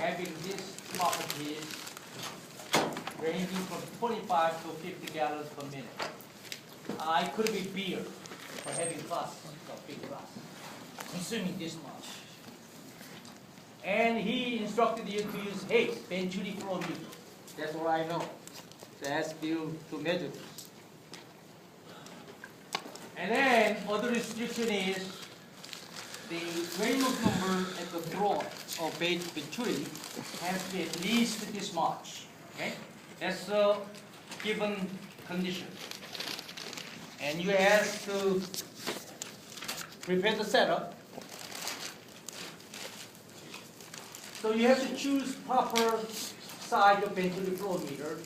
having these properties ranging from 25 to 50 gallons per minute. It could be beer for having class, big class, consuming this much. And he instructed you to use Hayes Venturi flow meter. That's what I know. So ask you to measure this. And then other restriction is the Reynolds number at the throat of Venturi has to be at least this much. Okay? That's a given condition. And you have to prepare the setup. So you have to choose proper size of Venturi flow meter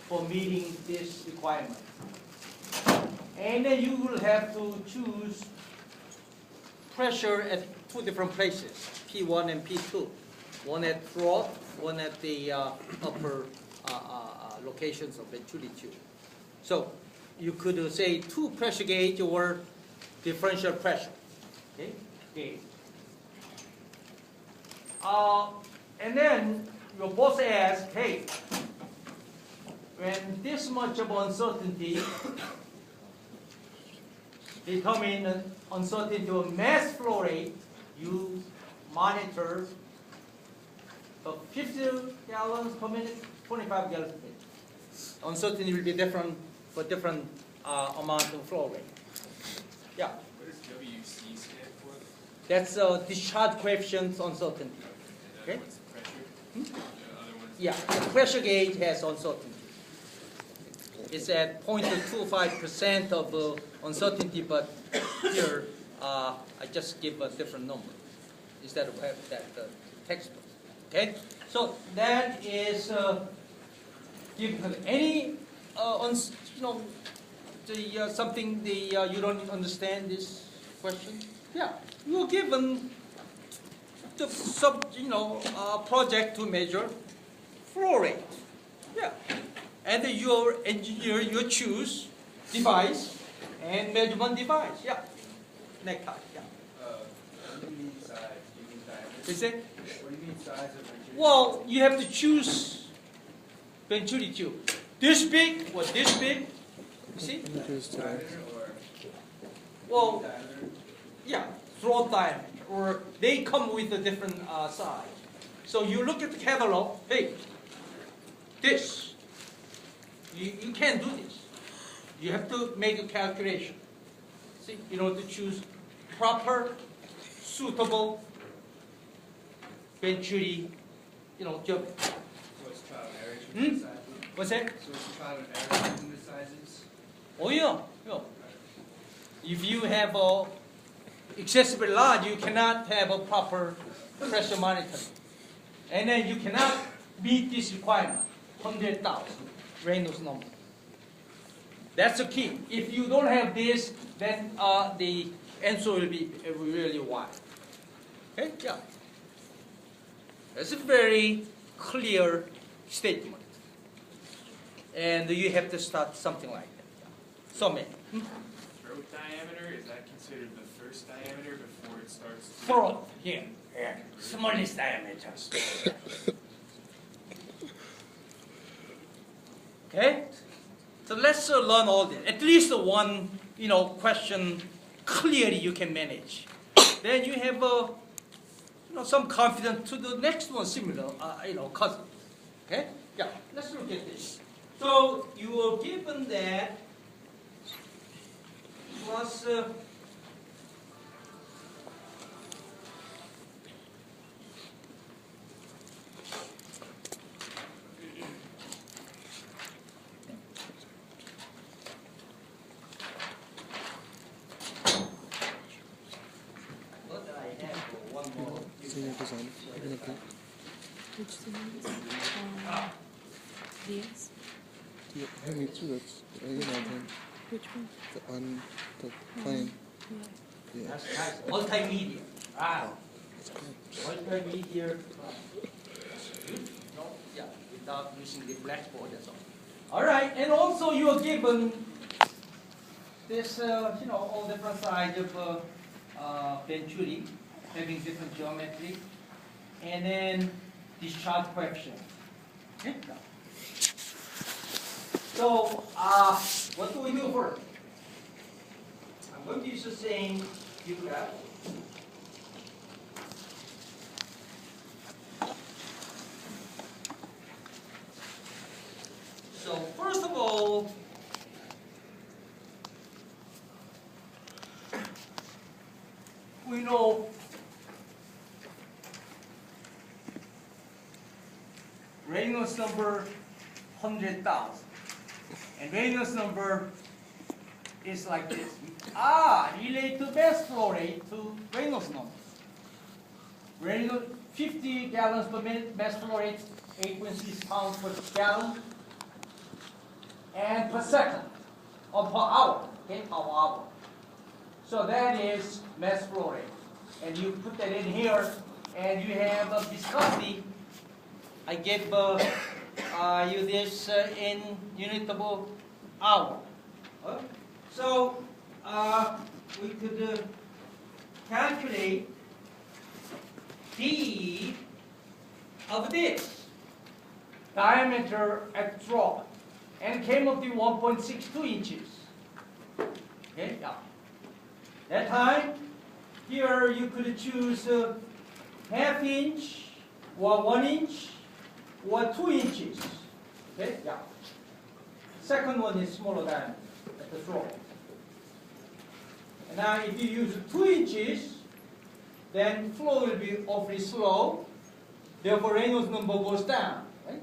for meeting this requirement. And then you will have to choose pressure at two different places, P1 and P2. One at throat, one at the upper locations of Venturi tube. So you could say two pressure gauge or differential pressure. Okay? Gauge. And then your boss asks, hey, when this much of uncertainty determine uncertainty of mass flow rate, you monitor the 50 gallons per minute, 25 gallons per minute. Uncertainty will be different for different amount of flow rate. Yeah. What does WC stand for? That's discharge coefficient uncertainty. Okay. What's the pressure? The other one's Yeah, the pressure gauge has uncertainty. It's at 0.25% of uncertainty, but here I just give a different number instead of have that textbook. Okay, so that is give any something you don't understand this question. Yeah, you're given the project to measure flow rate. Yeah. And your engineer, you choose device and measurement device. Yeah. Next time. Yeah. what do you mean size? Do you mean diameter? Is it? What do you mean size of Venturi? Well, you have to choose Venturi tube. This big or this big. You see? Diameter or Well, diameter? yeah, throat diameter. Or they come with a different size. So you look at the catalog. Hey, this. You can't do this. You have to make a calculation. See, in order to choose proper, suitable Venturi, job. So it's trial and error between the sizes? What's that? So it's trial and error between the sizes? Oh yeah, yeah. If you have a excessively large, you cannot have a proper pressure monitoring, and then you cannot meet this requirement, 100,000 Reynolds number. That's the key. If you don't have this, then the answer will be really wide. Okay, yeah. That's a very clear statement, and you have to start something like that. Yeah. So many. Throat diameter, is that considered the first diameter before it starts? Throat, here, smallest diameter. Okay, so let's learn all this. At least one, question clearly you can manage. Then you have, some confidence to the next one similar, cousin. Okay, yeah. Let's look at this. So you are given that plus. Senior design. Which thing? Yes. Yeah, me too. That's then Which one? on the plane. Yeah. That's nice. Multimedia. Wow. That's cool. Multimedia. No, yeah, without using the blackboard, that's all. All right, and also you are given this, all different sides of Venturi, having different geometry, and then discharge coefficient. Okay? So, what do we do first? I'm going to use the same view graph. So, first of all, we know Reynolds number 100,000, and Reynolds number is like this. Relate to mass flow rate to Reynolds number. Reynolds 50 gallons per minute, mass flow rate 8.6 pounds per gallon, and per second or per hour. Okay, per hour. So that is mass flow rate, and you put that in here, and you have a viscosity. I gave you this in unit of hour. So we could calculate d of this diameter at drop, and came up to 1.62 inches. Okay, yeah. That time, here you could choose ½ inch, or 1 inch, or 2 inches. Okay, yeah. Second one is smaller diameter at the throat. And now if you use 2 inches, then flow will be awfully slow. Therefore, Reynolds number goes down. Right?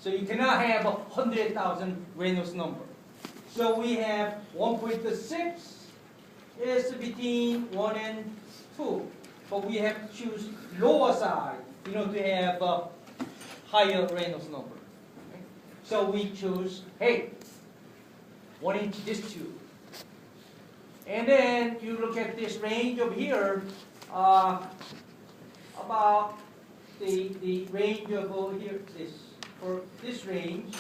So you cannot have 100,000 Reynolds number. So we have 1.6 is between 1 and 2. But we have to choose lower side, to have a higher Reynolds number. Okay? So we choose, 1 inch this tube. And then you look at this range over here, about the range of here, for this range,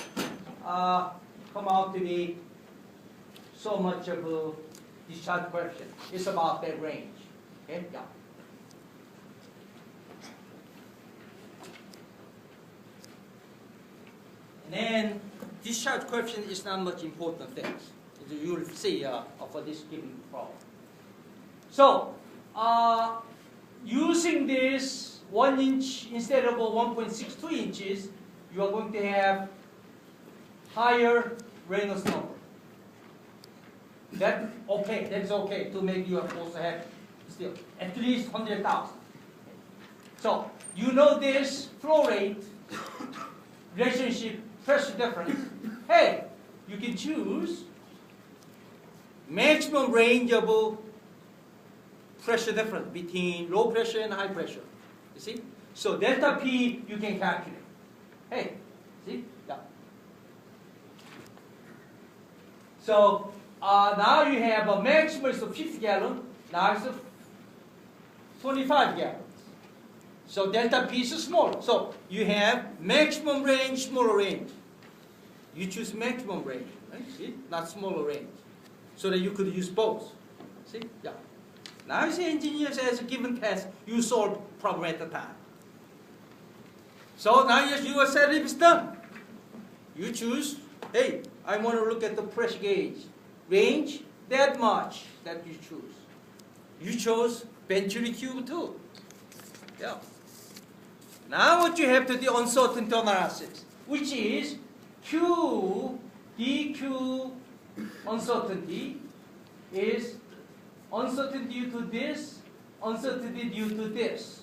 come out to be so much of a discharge coefficient. It's about that range. Okay? Yeah. And then discharge coefficient is not much important thing. You will see for this given problem. So, using this 1 inch instead of 1.62 inches, you are going to have higher Reynolds number. That's okay to make you also have still at least 100,000. So, you know this flow rate relationship pressure difference. You can choose maximum range of pressure difference between low pressure and high pressure. You see? So delta P you can calculate. See? Yeah. So now you have a maximum is 50 gallon, now it's 25 gallons. So delta P is smaller. So you have maximum range, smaller range. You choose maximum range, right? See? Not smaller range. So that you could use both. See? Yeah. Now you see engineers as a given task, you solve problem at a time. So now your setup is done. You choose, I want to look at the pressure gauge. Range, that much that you choose. You chose Venturi cube too. Yeah. Now what you have to do uncertainty analysis, which is Q, dQ uncertainty is uncertainty due to this, uncertainty due to this.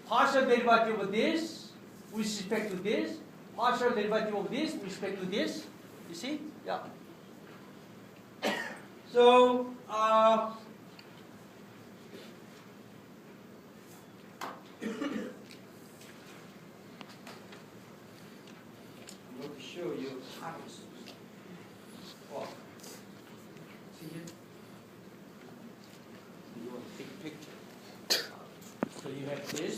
Partial derivative of this with respect to this, partial derivative of this with respect to this. You see? Yeah. So, I'm going to show you how to walk. See here? You want to take a picture. So you have this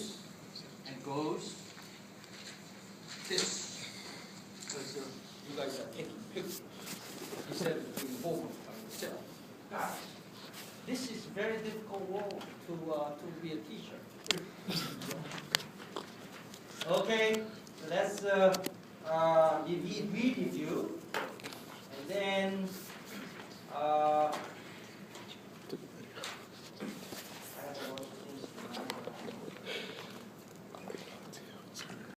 and goes this. So you guys are taking pictures instead of doing homework by yourself. Guys, this is very difficult role to be a teacher. Okay, so that's if we review, and then